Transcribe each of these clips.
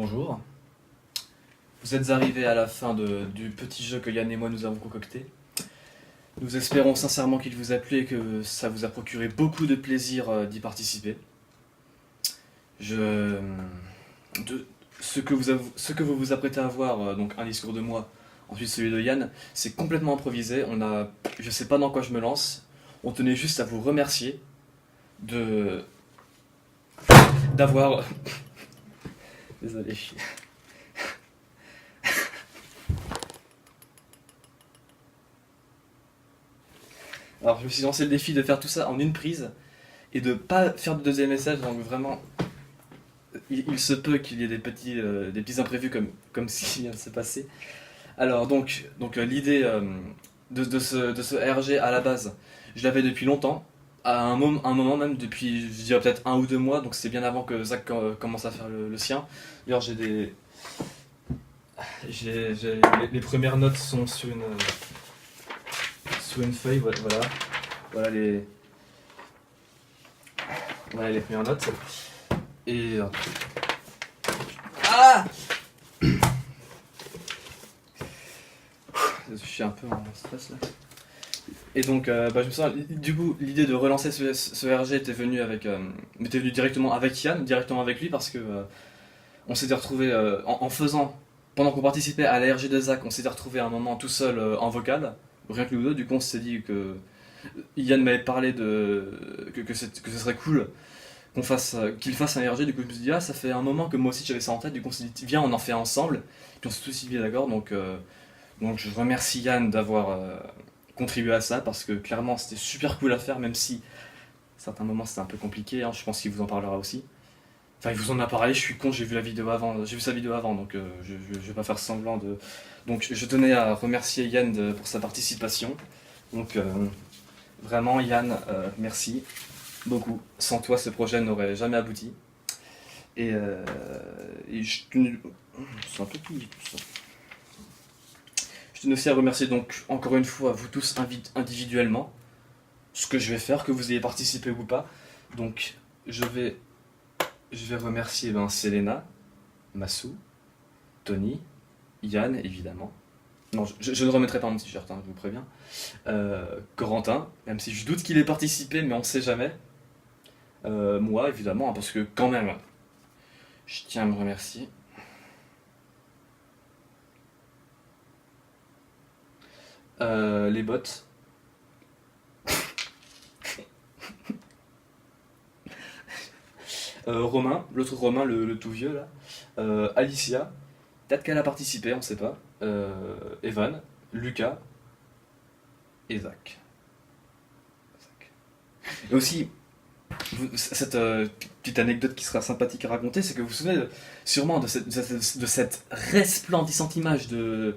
Bonjour. Vous êtes arrivés à la fin du petit jeu que Yann et moi nous avons concocté. Nous espérons sincèrement qu'il vous a plu et que ça vous a procuré beaucoup de plaisir d'y participer. Je... ce que vous vous apprêtez à voir, donc un discours de moi, ensuite celui de Yann, c'est complètement improvisé. Je sais pas dans quoi je me lance. On tenait juste à vous remercier de d'avoir... Désolé. Alors je me suis lancé le défi de faire tout ça en une prise et de pas faire de deuxième message, donc vraiment il se peut qu'il y ait des petits imprévus comme ce qui vient de se passer. Alors donc l'idée de ce RG à la base, je l'avais depuis longtemps, à un moment même depuis je dirais peut-être 1 ou 2 mois, donc c'est bien avant que Zach commence à faire le sien. D'ailleurs les premières notes sont sur une feuille, voilà les premières notes. Et ah, je suis un peu en stress là. Et donc je me sens du coup l'idée de relancer ce RG était venue directement avec Yann, directement avec lui parce que on s'était retrouvé en faisant pendant qu'on participait à la RG de Zach, on s'était retrouvé à un moment tout seul en vocal, rien que nous deux. Du coup on s'est dit que Yann m'avait parlé que ce serait cool qu'il fasse un RG. Du coup je me suis dit ça fait un moment que moi aussi j'avais ça en tête. Du coup on s'est dit viens on en fait ensemble. Puis on s'est tous dit d'accord. Donc je remercie Yann d'avoir contribué à ça parce que clairement c'était super cool à faire, même si à certains moments c'était un peu compliqué. Je pense qu'il vous en parlera aussi. Enfin, il vous en a parlé, je suis con, j'ai vu sa vidéo avant, donc je vais pas faire semblant de... Donc je tenais à remercier Yann pour sa participation. Donc vraiment Yann, merci beaucoup. Sans toi ce projet n'aurait jamais abouti. Et je tenais... C'est un peu tout ça. Je tenais aussi à remercier donc encore une fois vous tous individuellement. Ce que je vais faire, que vous ayez participé ou pas. Donc je vais remercier Selena, Massou, Tony, Yann évidemment. Non, je ne remettrai pas mon t-shirt, je vous préviens. Corentin, même si je doute qu'il ait participé, mais on ne sait jamais. Moi évidemment, parce que quand même, je tiens à me remercier. Les bots. Romain, l'autre Romain, le tout vieux là. Alicia, peut-être qu'elle a participé, on sait pas. Evan, Lucas et Zach. Et aussi, cette petite anecdote qui sera sympathique à raconter, c'est que vous vous souvenez sûrement de cette resplendissante image de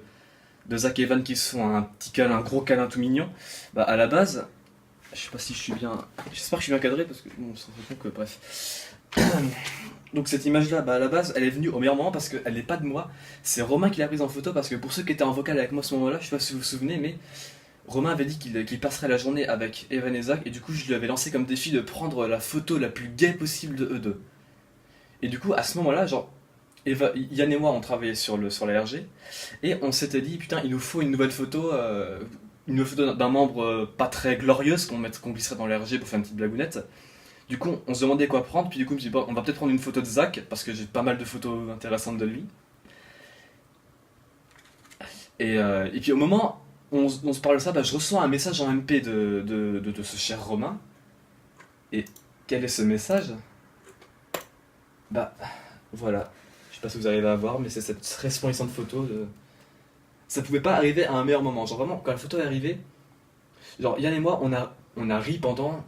Zach et Evan qui se font un gros câlin tout mignon. Bah à la base, je sais pas si je suis bien. J'espère que je suis bien cadré parce que bon, on se rend compte que bref. Donc cette image-là, à la base, elle est venue au meilleur moment parce qu'elle n'est pas de moi. C'est Romain qui l'a prise en photo parce que pour ceux qui étaient en vocal avec moi à ce moment-là, je sais pas si vous vous souvenez, mais Romain avait dit qu'il passerait la journée avec Evan et Zach et du coup je lui avais lancé comme défi de prendre la photo la plus gaie possible de eux deux. Et du coup à ce moment-là, Yann et moi on travaillait sur la RG et on s'était dit putain il nous faut une nouvelle photo d'un membre pas très glorieuse qu'on glisserait dans la RG pour faire une petite blagounette. Du coup, on se demandait quoi prendre, puis du coup, je me suis dit, bon, on va peut-être prendre une photo de Zach, parce que j'ai pas mal de photos intéressantes de lui. Et puis au moment où on se parle de ça, je reçois un message en MP de ce cher Romain. Et quel est ce message? Voilà. Je sais pas si vous arrivez à voir, mais c'est cette resplendissante photo de... Ça pouvait pas arriver à un meilleur moment. Genre vraiment, quand la photo est arrivée, genre Yann et moi, on a ri pendant...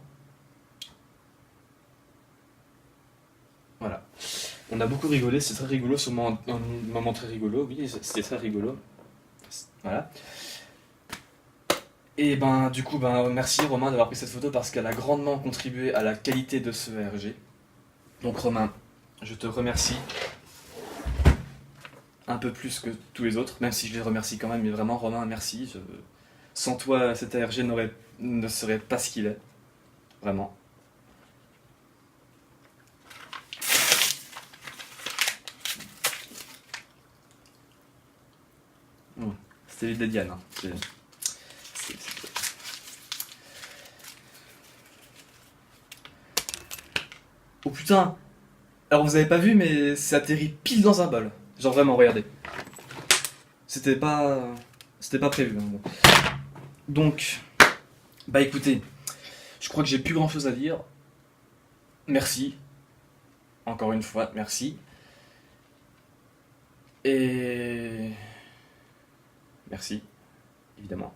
Voilà. On a beaucoup rigolé, c'est très rigolo, sûrement un moment très rigolo, oui, c'était très rigolo. Voilà. Et du coup, merci Romain d'avoir pris cette photo parce qu'elle a grandement contribué à la qualité de ce RG. Donc Romain, je te remercie un peu plus que tous les autres, même si je les remercie quand même, mais vraiment Romain, merci. Sans toi, cet RG ne serait pas ce qu'il est. Vraiment. C'était l'idée de Yann. Hein. Oh putain! Alors vous avez pas vu, mais c'est atterri pile dans un bol. Genre vraiment, regardez. C'était pas prévu. Hein, bon. Donc, bah écoutez, je crois que j'ai plus grand chose à dire. Merci. Encore une fois, merci. Et... Merci, évidemment.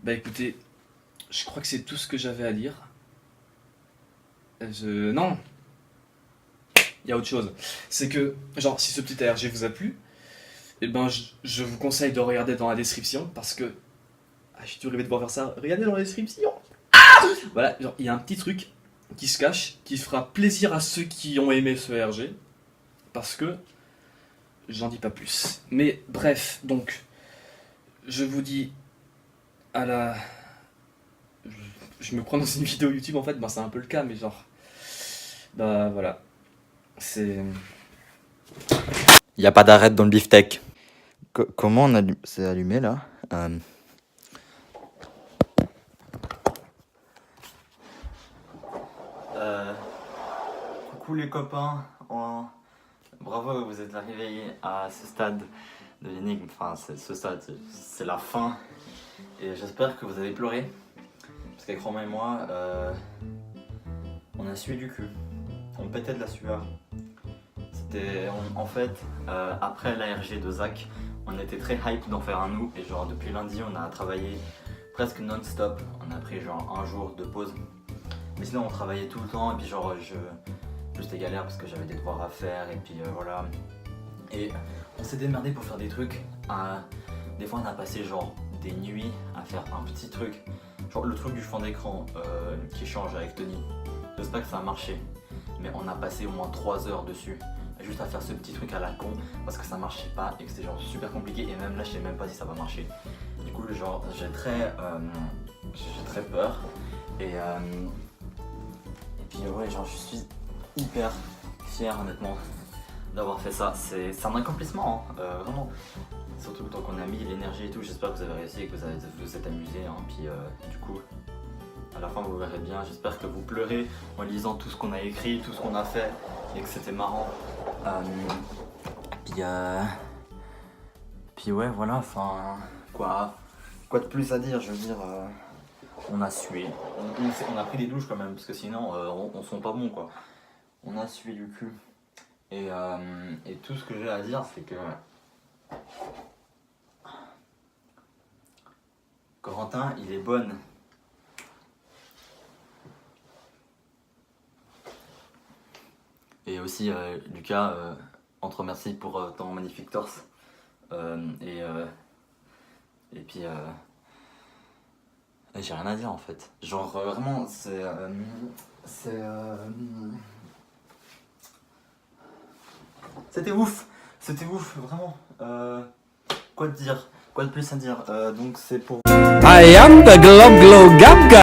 Bah écoutez, je crois que c'est tout ce que j'avais à dire. Non, il y a autre chose. C'est que, genre, si ce petit ARG vous a plu, eh ben, je vous conseille de regarder dans la description, parce que... Ah, je suis tout rêvé de pouvoir faire ça. Regardez dans la description. Voilà, genre, il y a un petit truc qui se cache, qui fera plaisir à ceux qui ont aimé ce ARG, parce que... J'en dis pas plus. Mais bref, donc, je vous dis à la... Je me crois dans une vidéo YouTube en fait, ben c'est un peu le cas, mais genre... Bah voilà. C'est... Il n'y a pas d'arrêt dans le beefsteak. Comment on allume... C'est allumé là Coucou les copains. Bravo, vous êtes arrivés à ce stade de l'énigme. Enfin, ce stade, c'est la fin. Et j'espère que vous avez pleuré. Parce qu'Ekroman et moi, on a sué du cul. On pétait de la sueur. En fait, après l'ARG de Zach, on était très hype d'en faire un nous. Et genre, depuis lundi, on a travaillé presque non-stop. On a pris genre un jour de pause. Mais sinon, on travaillait tout le temps. Et puis genre, c'était galère parce que j'avais des devoirs à faire. Et puis voilà. Et on s'est démerdé pour faire des trucs. Des fois, on a passé genre des nuits à faire un petit truc. Genre le truc du fond d'écran qui change avec Tony. J'espère que ça a marché. Mais on a passé au moins 3 heures dessus. Juste à faire ce petit truc à la con. Parce que ça marchait pas et que c'était genre super compliqué. Et même là, je sais même pas si ça va marcher. Du coup, genre, j'ai très peur. Et puis ouais, genre, je suis hyper fier honnêtement d'avoir fait ça. C'est un accomplissement, hein, vraiment. Surtout le temps qu'on a mis, l'énergie et tout. J'espère que vous avez réussi et que vous êtes amusés. Hein. Puis du coup, à la fin vous verrez bien. J'espère que vous pleurez en lisant tout ce qu'on a écrit, tout ce qu'on a fait et que c'était marrant. Puis ouais, voilà. Enfin, quoi de plus à dire? Je veux dire, on a sué. On a pris des douches quand même parce que sinon on sent pas bon quoi. On a sué du cul. Et tout ce que j'ai à dire, c'est que Corentin, il est bonne. Et aussi, Lucas, on te remercie pour ton magnifique torse. Et puis, j'ai rien à dire en fait. Genre, vraiment, C'était ouf, vraiment. Quoi de dire? Quoi de plus à dire? Donc c'est pour... I am the Glob Glow Gab Gab.